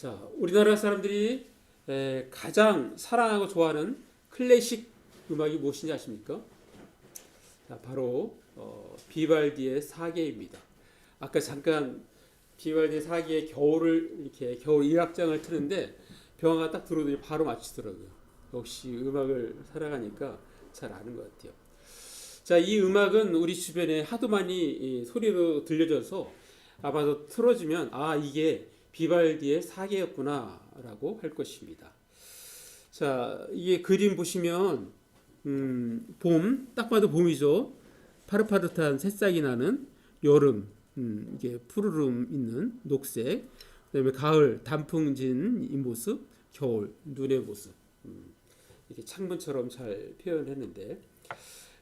자, 우리나라 사람들이 가장 사랑하고 좋아하는 클래식 음악이 무엇인지 아십니까? 자, 바로 비발디의 사계입니다. 아까 잠깐 비발디의 사계의 겨울을 이렇게 겨울 1악장을 트는데 병아가 딱 들어오더니 바로 맞추더라고요. 역시 음악을 사랑하니까 잘 아는 것 같아요. 자, 이 음악은 우리 주변에 하도 많이 소리로 들려져서 아마도 틀어주면 이게 비발디의 사계였구나라고 할 것입니다. 자, 이게 그림 보시면 봄, 딱 봐도 봄이죠. 파릇파릇한 새싹이 나는 여름, 이게 푸르름 있는 녹색, 그다음에 가을, 단풍진 이 모습, 겨울, 눈의 모습, 이렇게 창문처럼 잘 표현했는데,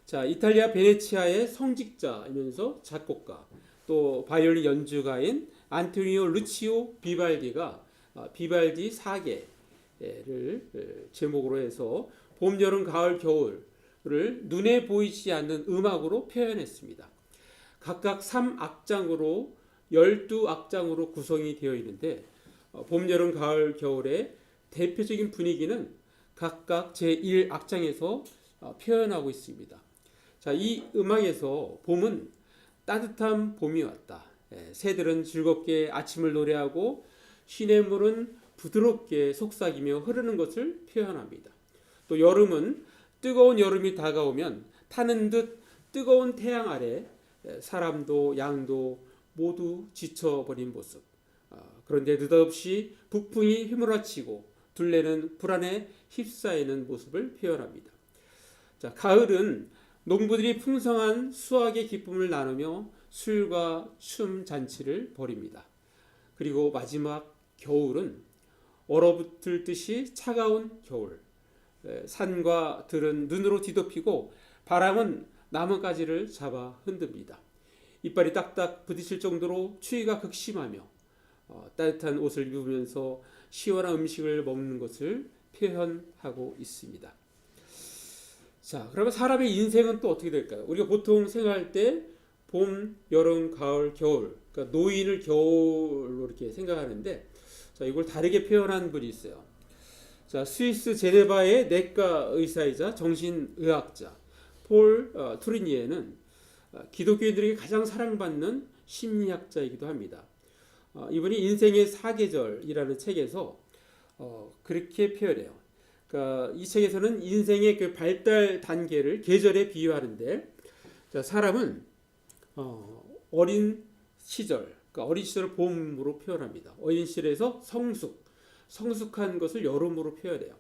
자, 이탈리아 베네치아의 성직자이면서 작곡가, 또 바이올린 연주가인 안토니오 루치오 비발디가 비발디 사계를 제목으로 해서 봄, 여름, 가을, 겨울을 눈에 보이지 않는 음악으로 표현했습니다. 각각 3악장으로 12악장으로 구성이 되어 있는데 봄, 여름, 가을, 겨울의 대표적인 분위기는 각각 제1악장에서 표현하고 있습니다. 자, 이 음악에서 봄은 따뜻한 봄이 왔다. 새들은 즐겁게 아침을 노래하고 시냇물은 부드럽게 속삭이며 흐르는 것을 표현합니다. 또 여름은 뜨거운 여름이 다가오면 타는 듯 뜨거운 태양 아래 사람도 양도 모두 지쳐버린 모습. 그런데 느닷없이 북풍이 휘몰아치고 둘레는 불안에 휩싸이는 모습을 표현합니다. 자, 가을은 농부들이 풍성한 수확의 기쁨을 나누며 술과 춤 잔치를 벌입니다. 그리고 마지막 겨울은 얼어붙을 듯이 차가운 겨울. 산과 들은 눈으로 뒤덮이고 바람은 나뭇가지를 잡아 흔듭니다. 이빨이 딱딱 부딪힐 정도로 추위가 극심하며 따뜻한 옷을 입으면서 시원한 음식을 먹는 것을 표현하고 있습니다. 자, 그러면 사람의 인생은 또 어떻게 될까요? 우리가 보통 생각할 때 봄, 여름, 가을, 겨울, 그러니까 노인을 겨울로 이렇게 생각하는데, 자, 이걸 다르게 표현한 분이 있어요. 자, 스위스 제네바의 내과 의사이자 정신의학자 폴 투리니에는 기독교인들에게 가장 사랑받는 심리학자이기도 합니다. 이분이 인생의 사계절이라는 책에서 그렇게 표현해요. 그러니까 이 책에서는 인생의 그 발달 단계를 계절에 비유하는데, 자, 사람은 어린 시절, 그러니까 어린 시절을 봄으로 표현합니다. 어린 시절에서 성숙한 것을 여름으로 표현해요.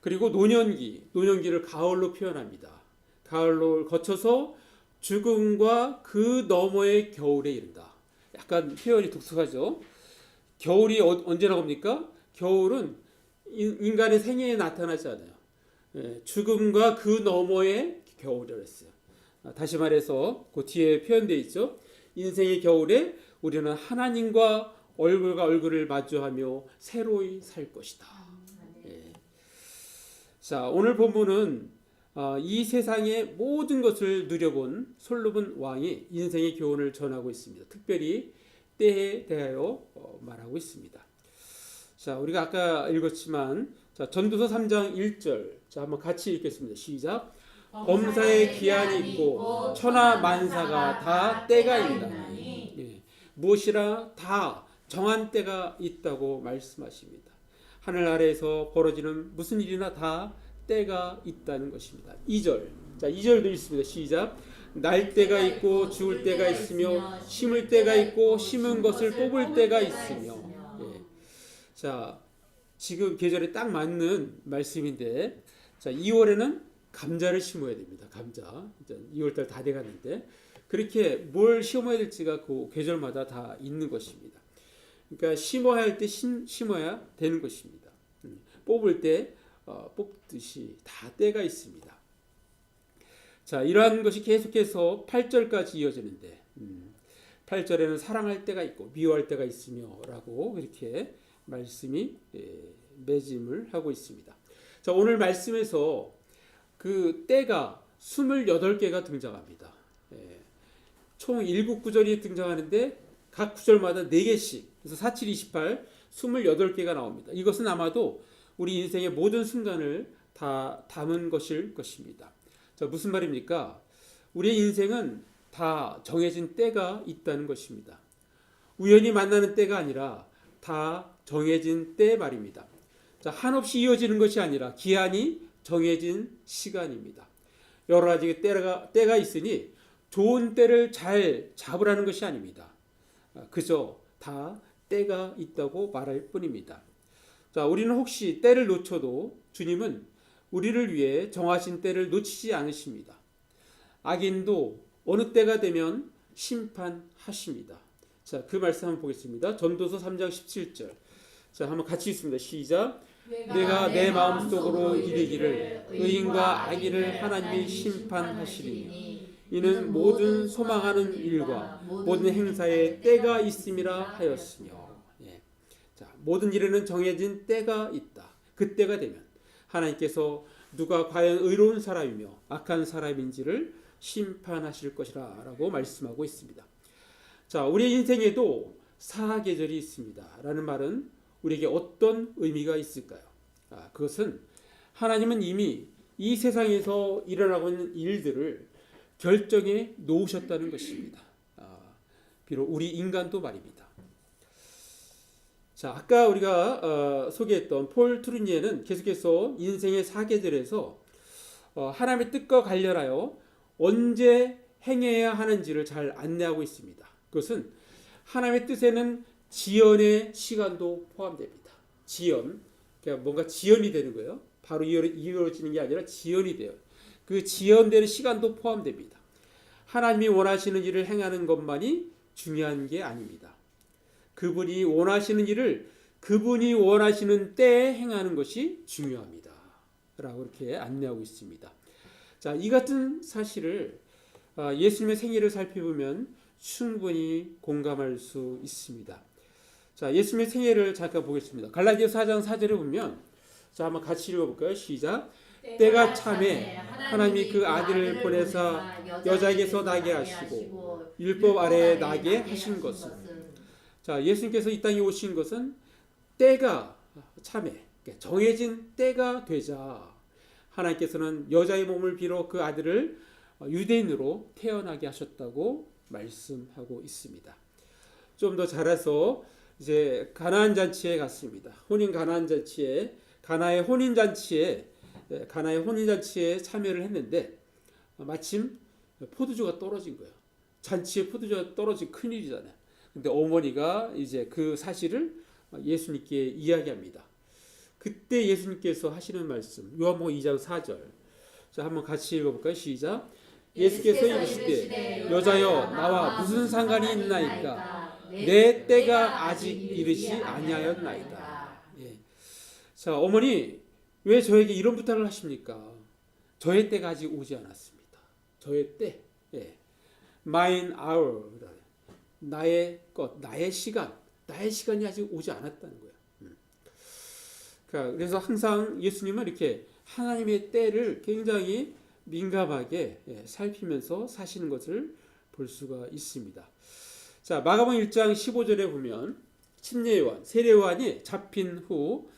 그리고 노년기를 가을로 표현합니다. 가을로 거쳐서 죽음과 그 너머의 겨울에 이른다. 약간 표현이 독특하죠. 겨울이 언제나 옵니까? 겨울은 인간의 생애에 나타나지 않아요. 죽음과 그 너머의 겨울이라고 했어요. 다시 말해서 그 뒤에 표현되어 있죠. 인생의 겨울에 우리는 하나님과 얼굴과 얼굴을 마주하며 새로이 살 것이다. 자, 오늘 본문은 이 세상의 모든 것을 누려본 솔로몬 왕이 인생의 교훈을 전하고 있습니다. 특별히 때에 대하여 말하고 있습니다. 자, 우리가 아까 읽었지만, 자, 전도서 3장 1절. 자, 한번 같이 읽겠습니다. 시작. 범사에 기한이 있고 천하 만사가 다 때가 있나니, 무엇이라 다 정한 때가 있다고 말씀하십니다. 하늘 아래에서 벌어지는 무슨 일이나 다 때가 있다는 것입니다. 2절. 자, 2절도 읽습니다. 시작. 날 때가 있고 죽을 때가 있으며 심을 때가 있고 심은 것을 뽑을 때가 있으며. 자, 지금 계절에 딱 맞는 말씀인데, 자, 2월에는 감자를 심어야 됩니다. 감자. 이제 2월달 다 돼가는데, 그렇게 뭘 심어야 될지가 그 계절마다 다 있는 것입니다. 그러니까 심어야 할 때 심어야 되는 것입니다. 뽑을 때 뽑듯이 다 때가 있습니다. 자, 이러한 것이 계속해서 8절까지 이어지는데, 8절에는 사랑할 때가 있고 미워할 때가 있으며 라고 이렇게 말씀이 매짐을 하고 있습니다. 자, 오늘 말씀에서 그 때가 28개가 등장합니다. 총 7구절이 등장하는데 각 구절마다 4개씩 그래서 47, 28, 28개가 나옵니다. 이것은 아마도 우리 인생의 모든 순간을 다 담은 것일 것입니다. 자, 무슨 말입니까? 우리의 인생은 다 정해진 때가 있다는 것입니다. 우연히 만나는 때가 아니라 다 정해진 때 말입니다. 자, 한없이 이어지는 것이 아니라 기한이 정해진 시간입니다. 여러 가지 때가 있으니 좋은 때를 잘 잡으라는 것이 아닙니다. 그저 다 때가 있다고 말할 뿐입니다. 자, 우리는 혹시 때를 놓쳐도 주님은 우리를 위해 정하신 때를 놓치지 않으십니다. 악인도 어느 때가 되면 심판하십니다. 자, 그 말씀 한번 보겠습니다. 전도서 3장 17절. 자, 한번 같이 읽습니다. 시작. 내가 내 마음속으로 이르기를 의인과 악인을 하나님이 심판하시리니 이는 모든 소망하는 일과 모든 행사에 때가 있음이라 하였으며. 예. 자, 모든 일에는 정해진 때가 있다. 그 때가 되면 하나님께서 누가 과연 의로운 사람이며 악한 사람인지를 심판하실 것이라 라고 말씀하고 있습니다. 자, 우리의 인생에도 사계절이 있습니다 라는 말은 우리에게 어떤 의미가 있을까요? 그것은 하나님은 이미 이 세상에서 일어나고 있는 일들을 결정해 놓으셨다는 것입니다. 비록 우리 인간도 말입니다. 자, 아까 우리가 소개했던 폴 트루니에는 계속해서 인생의 사계절에서 하나님의 뜻과 관련하여 언제 행해야 하는지를 잘 안내하고 있습니다. 그것은 하나님의 뜻에는 지연의 시간도 포함됩니다. 지연, 그러니까 뭔가 지연이 되는 거예요. 바로 이루어지는 게 아니라 지연이 돼요. 그 지연되는 시간도 포함됩니다. 하나님이 원하시는 일을 행하는 것만이 중요한 게 아닙니다. 그분이 원하시는 일을 그분이 원하시는 때에 행하는 것이 중요합니다. 라고 이렇게 안내하고 있습니다. 자, 이 같은 사실을 예수님의 생애를 살펴보면 충분히 공감할 수 있습니다. 자, 예수님의 생애를 잠깐 보겠습니다. 갈라디아서 4장 4절에 보면, 자, 한번 같이 읽어볼까요? 시작. 때가 참에 하나님이 그 아들을 보내사 여자에게서 나게 하시고 율법 아래에 나게 하신 것은, 자, 예수님께서 이 땅에 오신 것은 때가 참에 정해진 때가 되자 하나님께서는 여자의 몸을 빌어 그 아들을 유대인으로 태어나게 하셨다고 말씀하고 있습니다. 좀 더 자라서 이제 가나안 잔치에 갔습니다. 가나의 혼인 잔치에 참여를 했는데 마침 포도주가 떨어진 거예요. 잔치에 포도주가 떨어진 큰일이잖아요. 근데 어머니가 이제 그 사실을 예수님께 이야기합니다. 그때 예수님께서 하시는 말씀, 요한복음 2장 4절. 자, 한번 같이 읽어볼까요? 시작. 예수께서 이르시되 여자여 나와 무슨 상관이 있나이까 내 때가 아직 이르지 아니하였나이다. 예. 자, 어머니 왜 저에게 이런 부탁을 하십니까? 저의 때가 아직 오지 않았습니다. 저의 때, 예. mine hour, 나의 것, 나의 시간이 아직 오지 않았다는 거예요. 그래서 항상 예수님은 이렇게 하나님의 때를 굉장히 민감하게 살피면서 사시는 것을 볼 수가 있습니다. 자, 마가복음 1장 15절에 보면 침례 요한, 세례 요한이 잡힌 후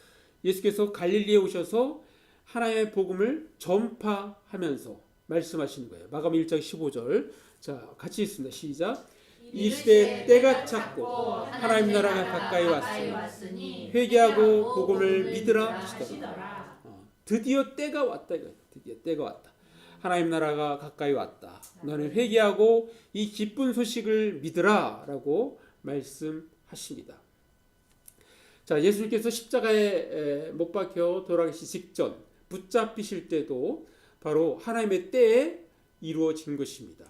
예수께서 갈릴리에 오셔서 하나님의 복음을 전파하면서 말씀하시는 거예요. 마가복음 1장 15절. 자, 같이 읽습니다. 시작. 이 시대에 때가 찼고 하나님 나라가 가까이 왔으니 회개하고 복음을 믿으라 하시더라. 드디어 때가 왔다. 드디어 때가 왔다. 하나님 나라가 가까이 왔다. 너는 회개하고 이 기쁜 소식을 믿으라 라고 말씀하십니다. 자, 예수님께서 십자가에 못 박혀 돌아가시기 직전 붙잡히실 때도 바로 하나님의 때에 이루어진 것입니다.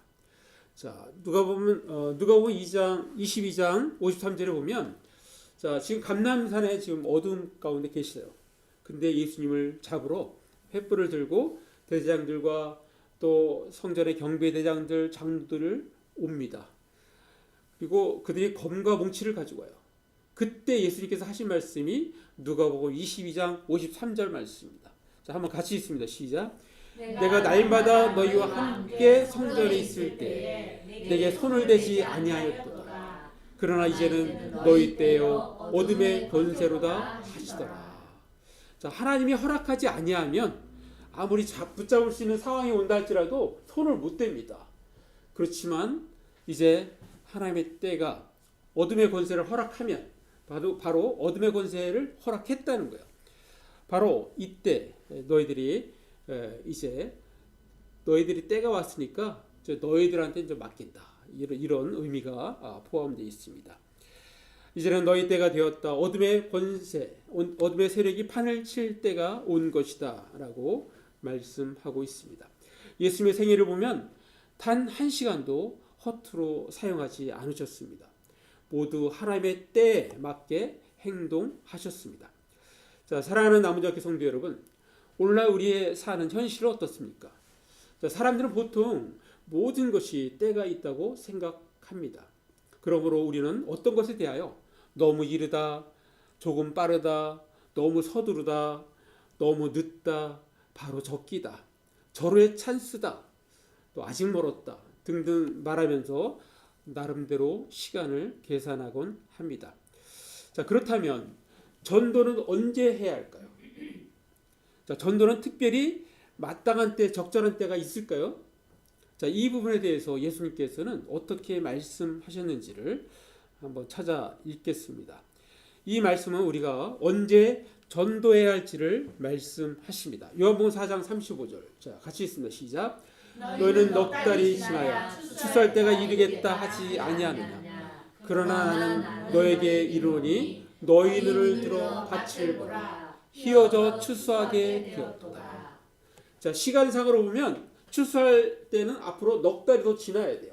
자, 누가복음 22장 53절에 보면, 자, 지금 감람산에 지금 어둠 가운데 계시어요. 근데 예수님을 잡으러 횃불을 들고 대제장들과 또 성전의 경배대장들, 장로들을 옵니다. 그리고 그들이 검과 몽치를 가지고 와요. 그때 예수님께서 하신 말씀이 누가복음 22장 53절 말씀입니다. 자, 한번 같이 읽습니다. 시작. 내가 날마다 너희와 함께 성전에 있을 때 내게 손을 대지 아니하였도다. 그러나 이제는 너희 때요 어둠의 권세로다 하시더라. 자, 하나님이 허락하지 아니하면 아무리 붙잡을 수 있는 상황이 온다 할지라도 손을 못 댑니다. 그렇지만 이제 하나님의 때가 어둠의 권세를 허락하면 바로 어둠의 권세를 허락했다는 거예요. 바로 이때 이제 너희들이 때가 왔으니까 너희들한테 이제 맡긴다. 이런 의미가 포함되어 있습니다. 이제는 너희 때가 되었다. 어둠의 권세, 어둠의 세력이 판을 칠 때가 온 것이다. 라고 말씀하고 있습니다. 예수님의 생애를 보면 단 한 시간도 허투루 사용하지 않으셨습니다. 모두 하나님의 때에 맞게 행동하셨습니다. 자, 사랑하는 나무자교 성도 여러분, 오늘날 우리의 사는 현실은 어떻습니까? 자, 사람들은 보통 모든 것이 때가 있다고 생각합니다. 그러므로 우리는 어떤 것에 대하여 너무 이르다, 조금 빠르다, 너무 서두르다, 너무 늦다, 바로 적기다, 절호의 찬스다, 또 아직 멀었다 등등 말하면서 나름대로 시간을 계산하곤 합니다. 자, 그렇다면 전도는 언제 해야 할까요? 자, 전도는 특별히 마땅한 때, 적절한 때가 있을까요? 자, 이 부분에 대해서 예수님께서는 어떻게 말씀하셨는지를 한번 찾아 읽겠습니다. 이 말씀은 우리가 언제 전도해야 할지를 말씀하십니다. 요한복음 4장 35절. 자, 같이 읽습니다. 시작. 너희는 넉 달이 지나야 추수할 때가 이르겠다 하지 아니하느냐. 그러나 나는 너에게 이르노니 너희 눈을 들어 밭을 보라. 휘어져 추수하게 되었도다. 자, 시간상으로 보면 추수할 때는 앞으로 넉 달이 더 지나야 돼요.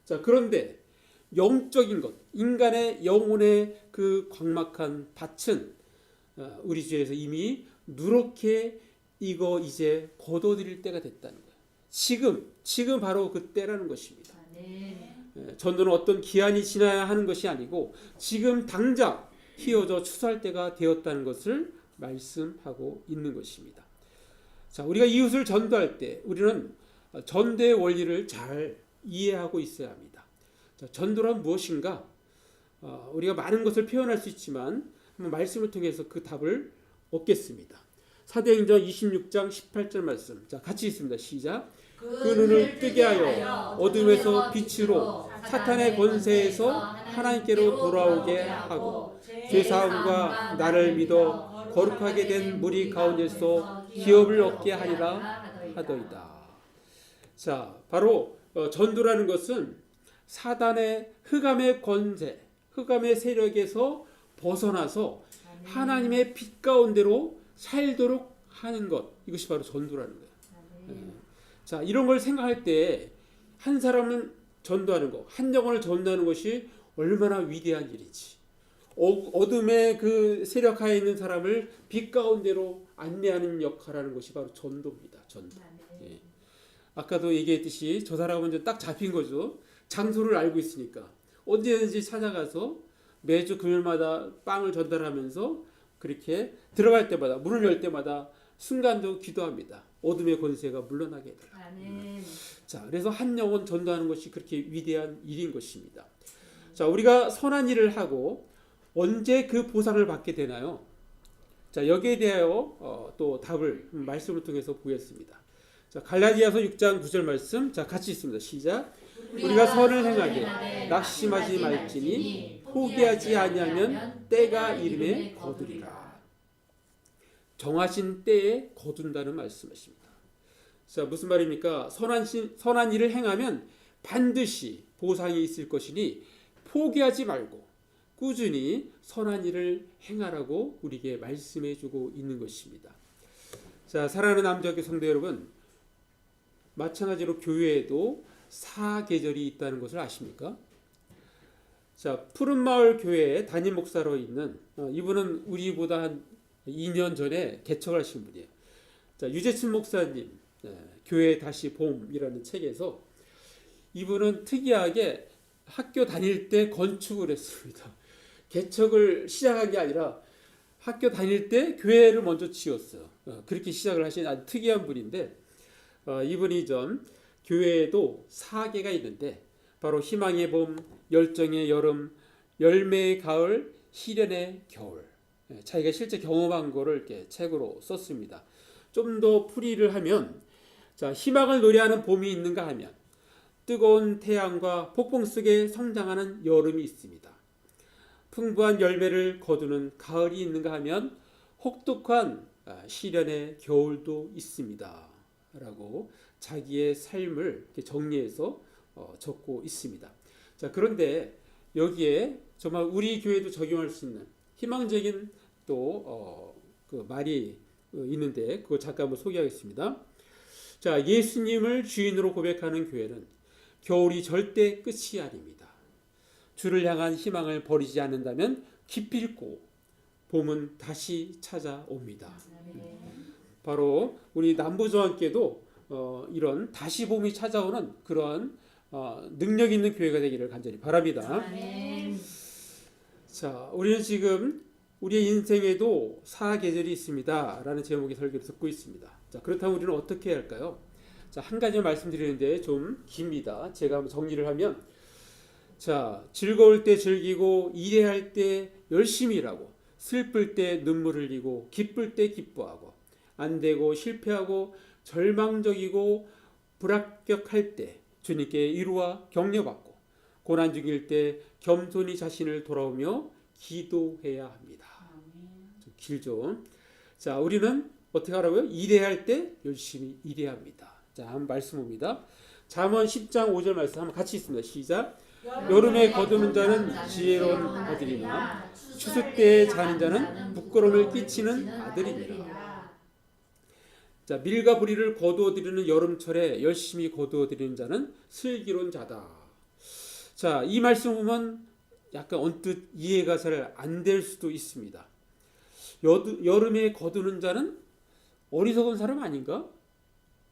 자, 그런데 영적인 것, 인간의 영혼의 그 광막한 밭은 우리 주에서 이미 누렇게 익어 이제 거둬들일 때가 됐다는 거예요. 지금 바로 그 때라는 것입니다. 전도는 어떤 기한이 지나야 하는 것이 아니고 지금 당장 휘어져 추수할 때가 되었다는 것을 말씀하고 있는 것입니다. 자, 우리가 이웃을 전도할 때 우리는 전도의 원리를 잘 이해하고 있어야 합니다. 자, 전도란 무엇인가? 우리가 많은 것을 표현할 수 있지만 한번 말씀을 통해서 그 답을 얻겠습니다. 사도행전 26장 18절 말씀. 자, 같이 읽습니다. 시작. 그 눈을 뜨게 하여 어둠에서 빛으로 사탄의 권세에서 하나님께로 돌아오게 하고 죄사함과 나를 믿어 거룩하게 된 무리 가운데서 기업을 얻게 하리라 하더이다. 자, 바로 전도라는 것은 사단의 흑암의 권세, 흑암의 세력에서 벗어나서 하나님의 빛 가운데로 살도록 하는 것, 이것이 바로 전도라는 거예요. 자, 이런 걸 생각할 때 한 사람은 전도하는 것, 한 영혼을 전도하는 것이 얼마나 위대한 일이지. 어둠의 그 세력하에 있는 사람을 빛 가운데로 안내하는 역할하는 것이 바로 전도입니다. 전도. 예. 아까도 얘기했듯이 저 사람은 이제 딱 잡힌 거죠. 장소를 알고 있으니까 언제든지 찾아가서 매주 금요일마다 빵을 전달하면서 그렇게 들어갈 때마다 문을 열 때마다 순간도 기도합니다. 어둠의 권세가 물러나게 해달라. 자, 그래서 한 영혼 전도하는 것이 그렇게 위대한 일인 것입니다. 자, 우리가 선한 일을 하고 언제 그 보상을 받게 되나요? 자, 여기에 대하여 또 답을 말씀을 통해서 보겠습니다. 자, 갈라디아서 6장 9절 말씀. 자, 같이 읽습니다. 시작. 우리가 선을 행하게 낙심하지 말지니 포기하지 아니하면 때가 이름에 거두리라. 정하신 때에 거둔다는 말씀이십니다. 자, 무슨 말입니까? 선한 일을 행하면 반드시 보상이 있을 것이니 포기하지 말고 꾸준히 선한 일을 행하라고 우리에게 말씀해 주고 있는 것입니다. 자, 사랑하는 남자교회 성도 여러분, 마찬가지로 교회에도 사계절이 있다는 것을 아십니까? 자, 푸른마을 교회에 담임 목사로 있는 이분은 우리보다 한 2년 전에 개척을 하신 분이에요. 자, 유재춘 목사님 교회 다시 봄이라는 책에서 이분은 특이하게 학교 다닐 때 건축을 했습니다. 개척을 시작한 게 아니라 학교 다닐 때 교회를 먼저 지었어요. 그렇게 시작을 하신 아주 특이한 분인데 이분이 전 교회에도 4계가 있는데 바로 희망의 봄, 열정의 여름, 열매의 가을, 시련의 겨울. 자기가 실제 경험한 거를 이렇게 책으로 썼습니다. 좀 더 풀이를 하면, 자, 희망을 노래하는 봄이 있는가 하면 뜨거운 태양과 폭풍 속에 성장하는 여름이 있습니다. 풍부한 열매를 거두는 가을이 있는가 하면 혹독한 시련의 겨울도 있습니다. 라고 자기의 삶을 이렇게 정리해서 적고 있습니다. 자, 그런데 여기에 정말 우리 교회도 적용할 수 있는 희망적인 또 그 말이 있는데 그거 잠깐 한번 소개하겠습니다. 자, 예수님을 주인으로 고백하는 교회는 겨울이 절대 끝이 아닙니다. 주를 향한 희망을 버리지 않는다면 기필코 봄은 다시 찾아옵니다. 바로 우리 남부조항께도 이런 다시 봄이 찾아오는 그러한 능력 있는 교회가 되기를 간절히 바랍니다. 자, 우리는 지금 우리의 인생에도 사계절이 있습니다 라는 제목의 설교를 듣고 있습니다. 자, 그렇다면 우리는 어떻게 해야 할까요? 자, 한 가지 말씀드리는데 좀 깁니다. 제가 한번 정리를 하면, 자, 즐거울 때 즐기고 일해할 때 열심히 일하고 슬플 때 눈물 흘리고 기쁠 때 기뻐하고 안 되고 실패하고 절망적이고 불합격할 때 주님께 위로와 격려받고 고난 중일 때 겸손히 자신을 돌아오며 기도해야 합니다. 좀 길죠. 자, 우리는 어떻게 하라고요? 일해야 할 때 열심히 일해야 합니다. 자, 한번 말씀 봅니다. 잠언 10장 5절 말씀 한번 같이 있습니다. 시작. 여름에 거두는 자는 지혜로운 아들이나 추수 때에 자는 자는 부끄러움을 끼치는 아들이니라. 자, 밀과 보리를 거두어 드리는 여름철에 열심히 거두어 드리는 자는 슬기로운 자다. 자, 이 말씀 보면 약간 언뜻 이해가 잘 안 될 수도 있습니다. 여름에 거두는 자는 어리석은 사람 아닌가?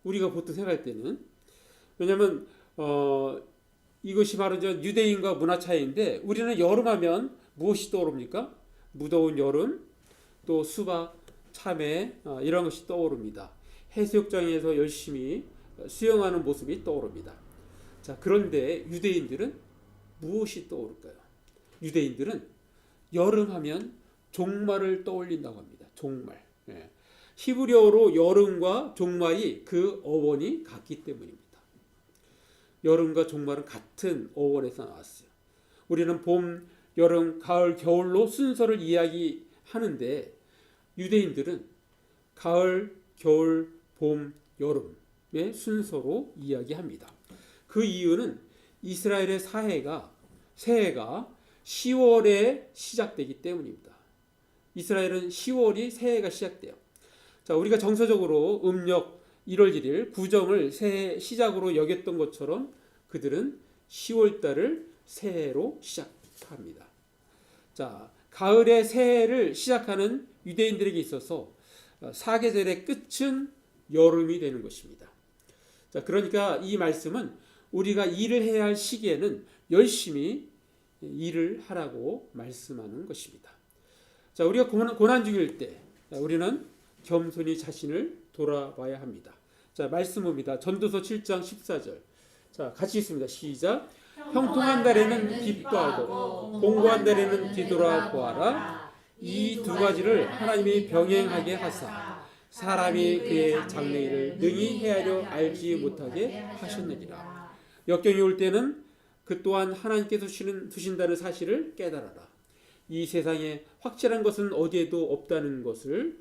우리가 보통 생각할 때는. 왜냐하면 이것이 바로 유대인과 문화 차이인데, 우리는 여름하면 무엇이 떠오릅니까? 무더운 여름, 또 수박, 참외 이런 것이 떠오릅니다. 해수욕장에서 열심히 수영하는 모습이 떠오릅니다. 자, 그런데 유대인들은 무엇이 떠오를까요? 유대인들은 여름하면 종말을 떠올린다고 합니다. 종말. 예. 히브리어로 여름과 종말이 그 어원이 같기 때문입니다. 여름과 종말은 같은 어원에서 나왔어요. 우리는 봄, 여름, 가을, 겨울로 순서를 이야기하는데 유대인들은 가을, 겨울, 봄, 여름의 순서로 이야기합니다. 그 이유는 이스라엘의 새해가 10월에 시작되기 때문입니다. 이스라엘은 10월이 새해가 시작돼요. 자, 우리가 정서적으로 음력 1월 1일 구정을 새해 시작으로 여겼던 것처럼 그들은 10월 달을 새해로 시작합니다. 자, 가을의 새해를 시작하는 유대인들에게 있어서 사계절의 끝은 여름이 되는 것입니다. 자, 그러니까 이 말씀은 우리가 일을 해야 할 시기에는 열심히 일을 하라고 말씀하는 것입니다. 자, 우리가 고난 중일 때 우리는 겸손히 자신을 돌아봐야 합니다. 자, 말씀 봅니다. 전도서 7장 14절. 자, 같이 있습니다. 시작. 형통한 달에는 기뻐하고 공고한 달에는 뒤돌아보아라. 이 두 가지를 하나님이 병행하게 하사 사람이 그의 장래일을 능히 헤아려 알지 못하게 하셨느니라. 역경이 올 때는 그 또한 하나님께서 두신다는 사실을 깨달아라. 이 세상에 확실한 것은 어디에도 없다는 것을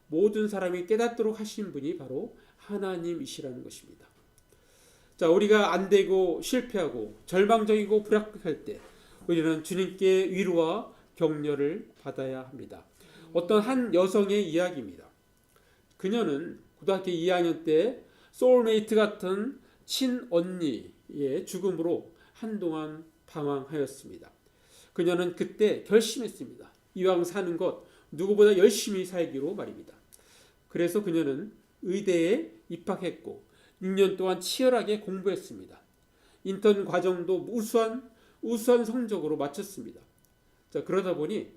모든 사람이 깨닫도록 하신 분이 바로 하나님이시라는 것입니다. 자, 우리가 안 되고 실패하고 절망적이고 불합격할 때 우리는 주님께 위로와 격려를 받아야 합니다. 어떤 한 여성의 이야기입니다. 그녀는 고등학교 2학년 때 소울메이트 같은 친언니의 죽음으로 한동안 방황하였습니다. 그녀는 그때 결심했습니다. 이왕 사는 것 누구보다 열심히 살기로 말입니다. 그래서 그녀는 의대에 입학했고 6년 동안 치열하게 공부했습니다. 인턴 과정도 우수한 성적으로 마쳤습니다. 자, 그러다 보니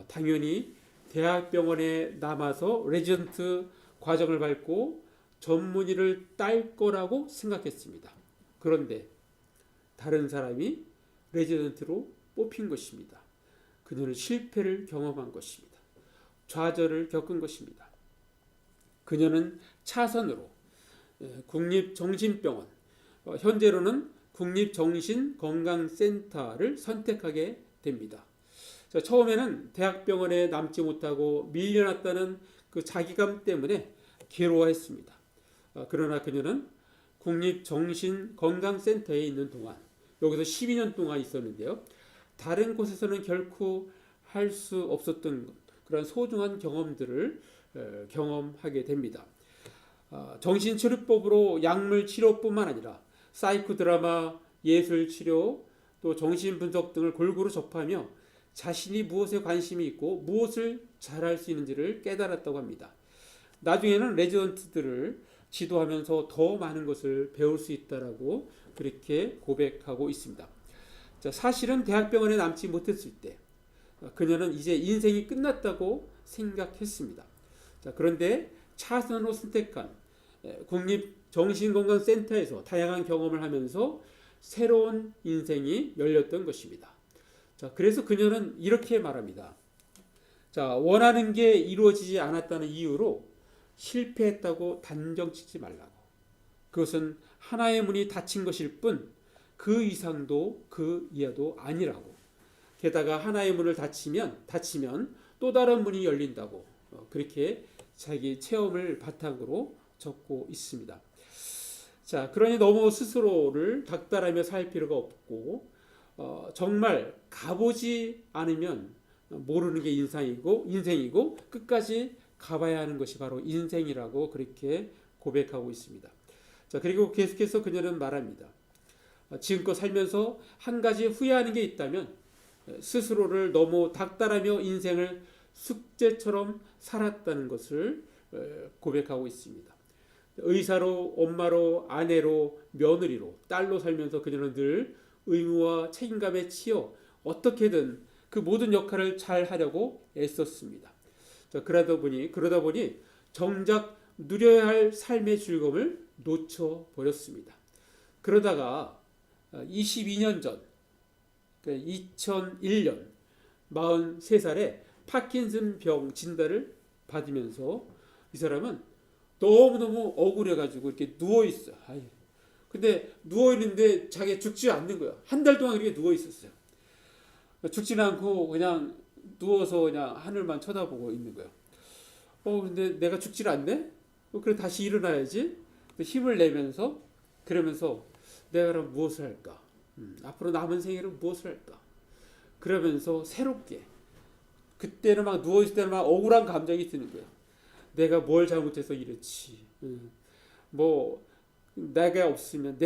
당연히 대학병원에 남아서 레지던트 과정을 밟고 전문의를 딸 거라고 생각했습니다. 그런데 다른 사람이 레지던트로 뽑힌 것입니다. 그녀는 실패를 경험한 것입니다. 좌절을 겪은 것입니다. 그녀는 차선으로 국립정신병원, 현재로는 국립정신건강센터를 선택하게 됩니다. 자, 처음에는 대학병원에 남지 못하고 밀려났다는 그 자기감 때문에 괴로워했습니다. 그러나 그녀는 국립정신건강센터에 있는 동안, 여기서 12년 동안 있었는데요. 다른 곳에서는 결코 할 수 없었던 그런 소중한 경험들을 경험하게 됩니다. 정신치료법으로 약물 치료뿐만 아니라 사이코 드라마, 예술 치료, 또 정신분석 등을 골고루 접하며 자신이 무엇에 관심이 있고 무엇을 잘할 수 있는지를 깨달았다고 합니다. 나중에는 레지던트들을 지도하면서 더 많은 것을 배울 수 있다라고 그렇게 고백하고 있습니다. 자, 사실은 대학병원에 남지 못했을 때 그녀는 이제 인생이 끝났다고 생각했습니다. 자, 그런데 차선으로 선택한 국립정신건강센터에서 다양한 경험을 하면서 새로운 인생이 열렸던 것입니다. 자, 그래서 그녀는 이렇게 말합니다. 자, 원하는 게 이루어지지 않았다는 이유로 실패했다고 단정 짓지 말라고. 그것은 하나의 문이 닫힌 것일 뿐 그 이상도 그 이하도 아니라고. 게다가 하나의 문을 닫히면 또 다른 문이 열린다고. 그렇게 자기 체험을 바탕으로 적고 있습니다. 자, 그러니 너무 스스로를 닥달하며 살 필요가 없고 정말 가보지 않으면 모르는 게 인생이고 끝까지 가봐야 하는 것이 바로 인생이라고 그렇게 고백하고 있습니다. 자, 그리고 계속해서 그녀는 말합니다. 지금껏 살면서 한 가지 후회하는 게 있다면 스스로를 너무 닥달하며 인생을 숙제처럼 살았다는 것을 고백하고 있습니다. 의사로, 엄마로, 아내로, 며느리로, 딸로 살면서 그녀는 늘 의무와 책임감에 치여 어떻게든 그 모든 역할을 잘 하려고 애썼습니다. 자, 그러다 보니 정작 누려야 할 삶의 즐거움을 놓쳐버렸습니다. 그러다가 22년 전, 2001년 43살에 파킨슨 병 진단을 받으면서 이 사람은 너무너무 억울해가지고 이렇게 누워있어. 근데 누워있는데 자기가 죽지 않는 거야. 한 달 동안 이렇게 누워있었어요. 죽지는 않고 그냥 누워서 그냥 하늘만 쳐다보고 있는 거예요. 근데 내가 죽질 않네? 그래 다시 일어나야지. 힘을 내면서 그러면서 내가 그럼 무엇을 할까? 앞으로 남은 생애는 무엇을 할까? 그러면서 새롭게 그때는 막 누워있을 때는 막 억울한 감정이 드는 거예요. 내가 뭘 잘못해서 이렇지. 뭐 내가 없으면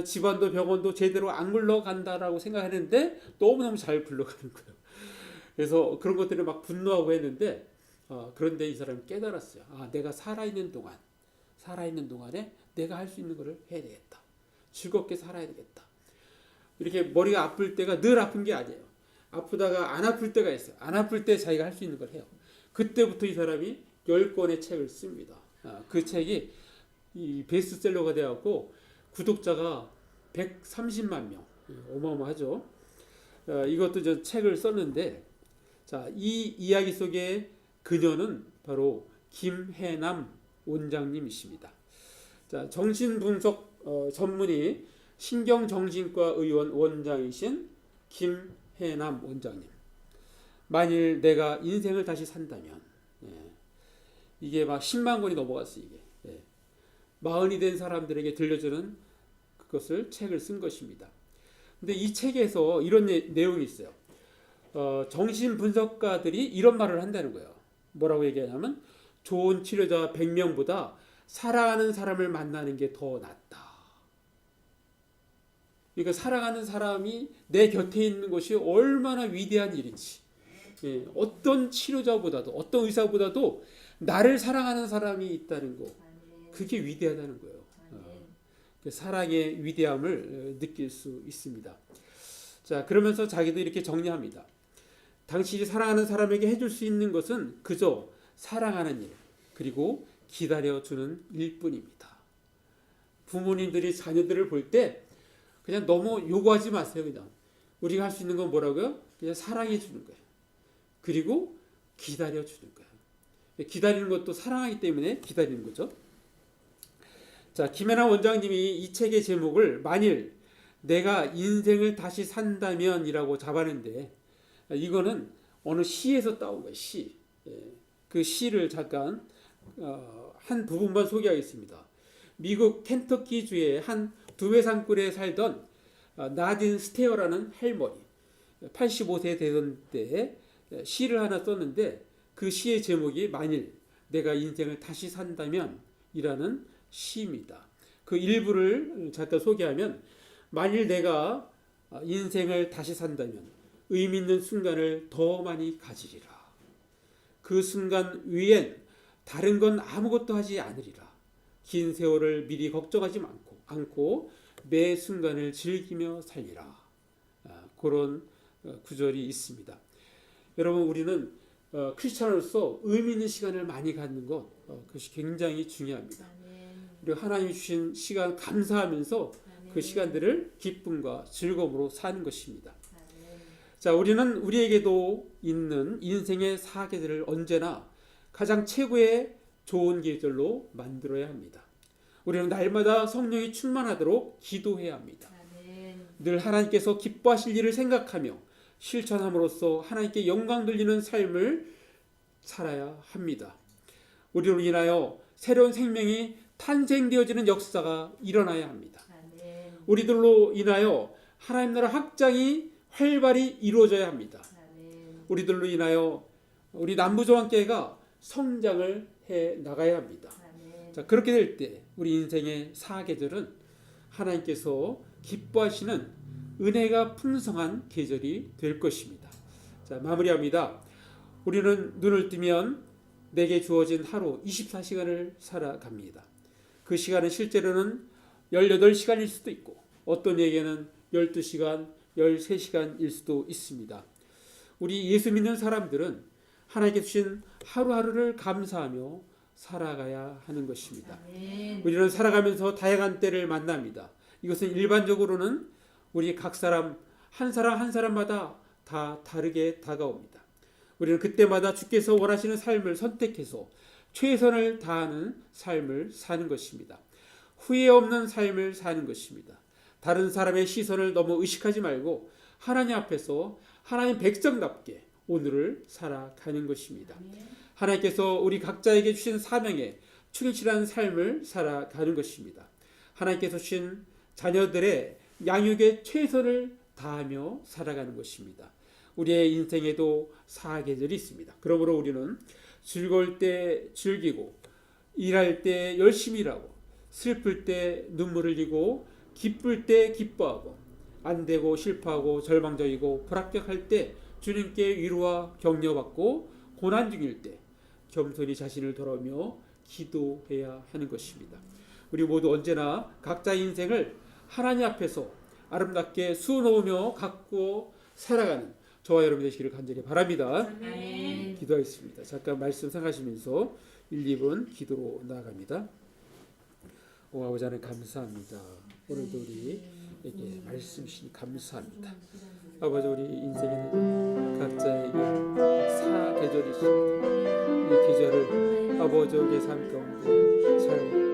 집안도 병원도 제대로 안 굴러간다라고 생각했는데 너무너무 잘 굴러가는 거예요. 그래서 그런 것들을 막 분노하고 했는데 그런데 이 사람이 깨달았어요. 내가 살아있는 동안에 내가 할 수 있는 것을 해야 되겠다. 즐겁게 살아야 되겠다. 이렇게 머리가 아플 때가 늘 아픈 게 아니에요. 아프다가 안 아플 때가 있어요. 안 아플 때 자기가 할 수 있는 걸 해요. 그때부터 이 사람이 10권의 책을 씁니다. 그 책이 이 베스트셀러가 되었고 구독자가 130만 명. 어마어마하죠. 이것도 저 책을 썼는데 자, 이 이야기 속에 그녀는 바로 김해남 원장님이십니다. 자, 정신분석 전문의 신경정신과 의원 원장이신 김해남 원장님. 만일 내가 인생을 다시 산다면 이게 막 10만 권이 넘어갔어요. 이게 마흔이 된 사람들에게 들려주는 그것을 책을 쓴 것입니다. 근데 이 책에서 이런 내용이 있어요. 정신분석가들이 이런 말을 한다는 거예요. 뭐라고 얘기하냐면 좋은 치료자 100명보다 사랑하는 사람을 만나는 게 더 낫다. 그러니까 사랑하는 사람이 내 곁에 있는 것이 얼마나 위대한 일인지. 어떤 치료자보다도 어떤 의사보다도 나를 사랑하는 사람이 있다는 거. 그게 위대하다는 거예요. 사랑의 위대함을 느낄 수 있습니다. 자, 그러면서 자기도 이렇게 정리합니다. 당신이 사랑하는 사람에게 해줄 수 있는 것은 그저 사랑하는 일, 그리고 기다려주는 일뿐입니다. 부모님들이 자녀들을 볼 때 그냥 너무 요구하지 마세요. 그냥 우리가 할 수 있는 건 뭐라고요? 그냥 사랑해 주는 거예요. 그리고 기다려 주는 거예요. 기다리는 것도 사랑하기 때문에 기다리는 거죠. 자, 김혜남 원장님이 이 책의 제목을 만일 내가 인생을 다시 산다면이라고 잡았는데, 이거는 어느 시에서 따온 거예요. 시. 그 시를 잠깐 한 부분만 소개하겠습니다. 미국 켄터키주의 한 두메산골에 살던 나딘 스테어라는 할머니, 85세 되던 때 시를 하나 썼는데, 그 시의 제목이 만일 내가 인생을 다시 산다면 이라는 시입니다. 그 일부를 잠깐 소개하면, 만일 내가 인생을 다시 산다면 의미 있는 순간을 더 많이 가지리라. 그 순간 위엔 다른 건 아무것도 하지 않으리라. 긴 세월을 미리 걱정하지 않고 매 순간을 즐기며 살리라. 그런 구절이 있습니다. 여러분, 우리는 크리스찬으로서 의미 있는 시간을 많이 갖는 것, 그것이 굉장히 중요합니다. 그리고 하나님이 주신 시간 감사하면서 그 시간들을 기쁨과 즐거움으로 사는 것입니다. 자, 우리는 우리에게도 있는 인생의 사계절을 언제나 가장 최고의 좋은 계절로 만들어야 합니다. 우리는 날마다 성령이 충만하도록 기도해야 합니다. 늘 하나님께서 기뻐하실 일을 생각하며 실천함으로써 하나님께 영광 돌리는 삶을 살아야 합니다. 우리로 인하여 새로운 생명이 탄생되어지는 역사가 일어나야 합니다. 우리들로 인하여 하나님 나라 확장이 활발히 이루어져야 합니다. 우리들로 인하여 우리 남부조항교회가 성장을 해 나가야 합니다. 자, 그렇게 될 때 우리 인생의 사계절은 하나님께서 기뻐하시는 은혜가 풍성한 계절이 될 것입니다. 자, 마무리합니다. 우리는 눈을 뜨면 내게 주어진 하루 24시간을 살아갑니다. 그 시간은 실제로는 18시간일 수도 있고 어떤 에게는 12시간, 13시간일 수도 있습니다. 우리 예수 믿는 사람들은 하나님께 주신 하루하루를 감사하며 살아가야 하는 것입니다. 우리는 살아가면서 다양한 때를 만납니다. 이것은 일반적으로는 우리 각 사람 한 사람마다 다 다르게 다가옵니다. 우리는 그때마다 주께서 원하시는 삶을 선택해서 최선을 다하는 삶을 사는 것입니다. 후회 없는 삶을 사는 것입니다. 다른 사람의 시선을 너무 의식하지 말고 하나님 앞에서 하나님 백성답게 오늘을 살아가는 것입니다. 하나님께서 우리 각자에게 주신 사명에 충실한 삶을 살아가는 것입니다. 하나님께서 주신 자녀들의 양육에 최선을 다하며 살아가는 것입니다. 우리의 인생에도 사계절이 있습니다. 그러므로 우리는 즐거울 때 즐기고 일할 때 열심히 일하고 슬플 때 눈물을 흘리고 기쁠 때 기뻐하고 안되고 실패하고 절망적이고 불합격할 때 주님께 위로와 격려받고 고난 중일 때 겸손히 자신을 돌아오며 기도해야 하는 것입니다. 우리 모두 언제나 각자의 인생을 하나님 앞에서 아름답게 수놓으며 갖고 살아가는 저와 여러분 되시기를 간절히 바랍니다. 아멘. 기도하겠습니다. 잠깐 말씀 생각하시면서 1, 2분 기도로 나아갑니다. 오 아버지 하나님 감사합니다. 오늘도 우리에게 말씀 주시니 감사합니다. 아버지, 우리 인생에는 각자에게 사계절이 있습니다. 이 계절을 아버지의 삶 가운데 잘